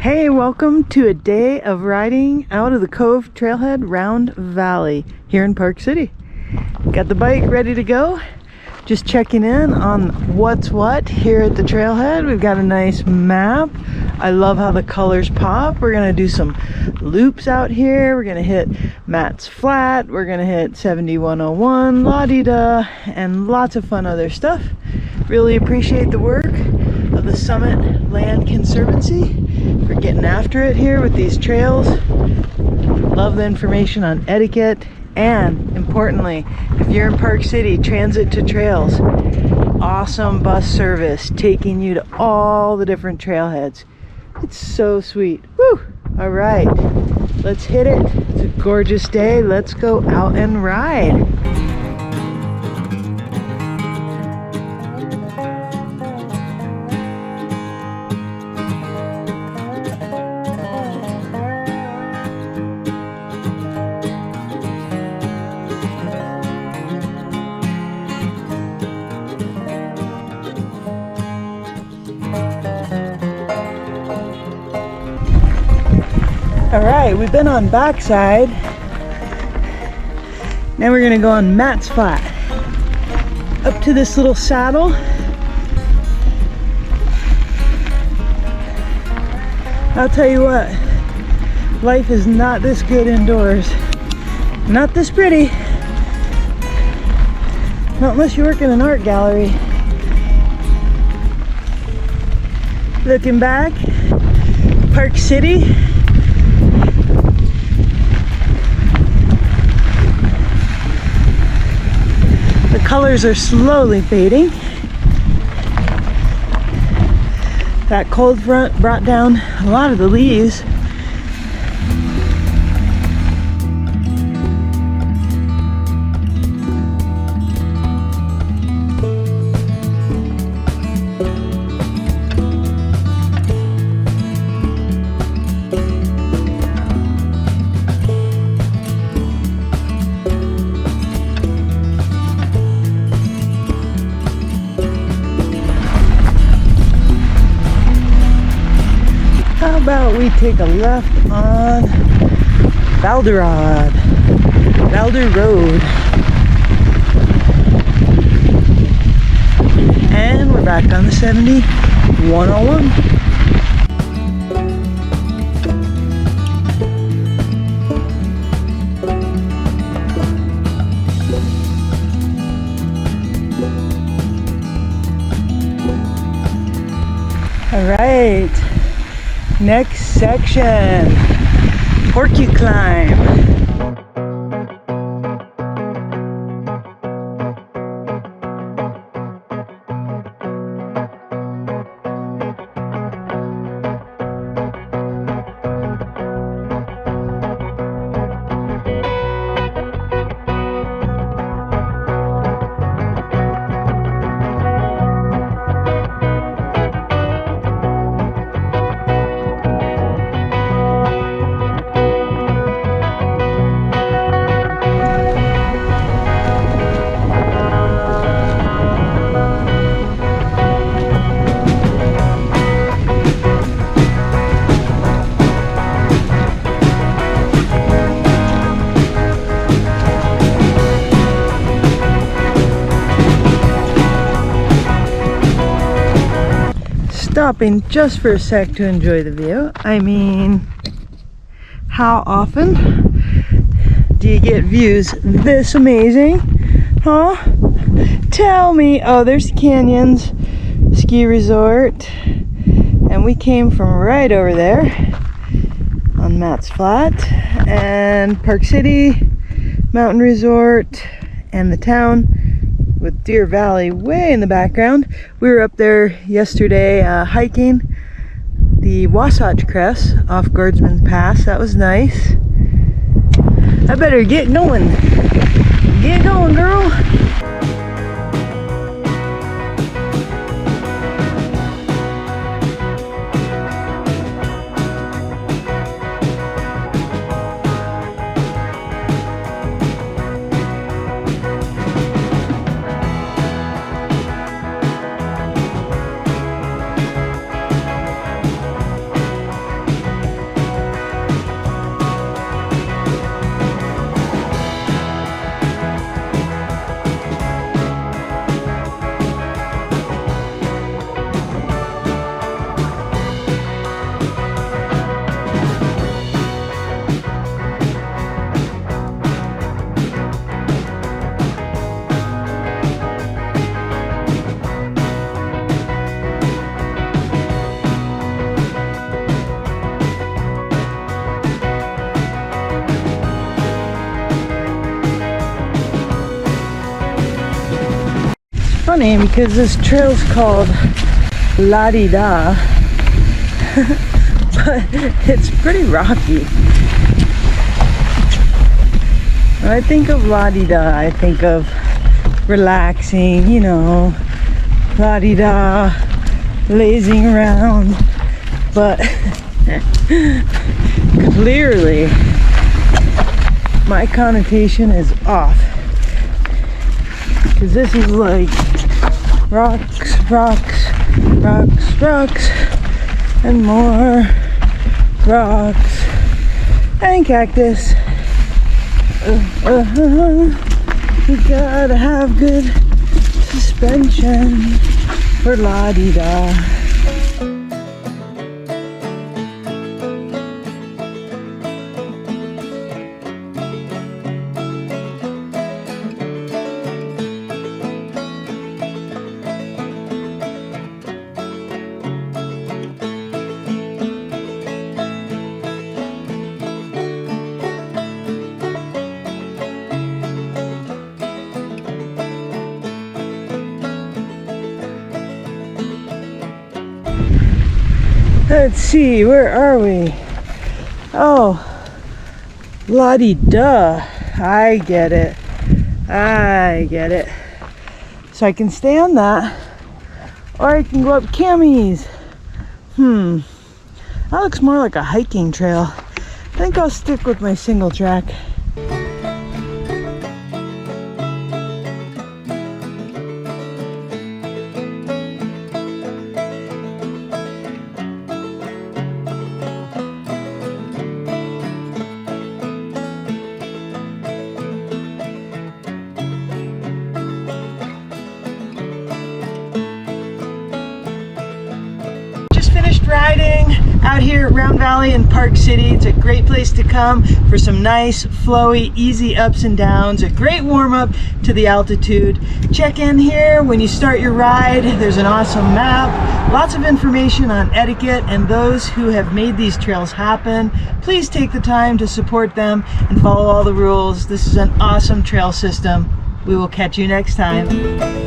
Hey, welcome to a day of riding out of the Cove Trailhead Round Valley here in Park City. Got the bike ready to go. Just checking in on what's what here at the trailhead. We've got a nice map. I love how the colors pop. We're gonna do some loops out here. We're gonna hit Matt's Flat. We're gonna hit 7101, LaDeDuh, and lots of fun other stuff. Really appreciate the work of the Summit Land Conservancy for getting after it here with these trails. Love the information on etiquette, and importantly, if you're in Park City, transit to trails. Awesome bus service taking you to all the different trailheads. It's so sweet. Woo! All right, let's hit it. It's a gorgeous day. Let's go out and ride. All right, we've been on backside. Now we're gonna go on Matt's Flat. Up to this little saddle. I'll tell you what, life is not this good indoors. Not this pretty. Not unless you work in an art gallery. Looking back, Park City. The colors are slowly fading. That cold front brought down a lot of the leaves. How about we take a left on Valder Road. And we're back on the 7101. All right. Next section, Porcuclimb. Stopping just for a sec to enjoy the view. I mean, how often do you get views this amazing? Huh? Tell me. Oh, there's Canyons Ski Resort. And we came from right over there on Matt's Flat. And Park City Mountain Resort and the town with Deer Valley way in the background. We were up there yesterday hiking the Wasatch Crest off Guardsman's Pass. That was nice. I better get going. Get going, girl. funny because this trail's called LaDeDuh, but it's pretty rocky. When I think of LaDeDuh, I think of relaxing, you know, LaDeDuh, lazing around, but clearly my connotation is off, because this is like rocks, rocks, rocks, rocks, and more rocks, and cactus. You gotta have good suspension for LaDeDuh. Let's see, where are we? Oh, LaDeDuh. I get it. I get it. So I can stay on that, or I can go up Cammy's. That looks more like a hiking trail. I think I'll stick with my single track. Finished riding out here at Round Valley in Park City. It's a great place to come for some nice, flowy, easy ups and downs. A great warm-up to the altitude. Check in here when you start your ride. There's an awesome map, lots of information on etiquette and those who have made these trails happen. Please take the time to support them and follow all the rules. This is an awesome trail system. We will catch you next time.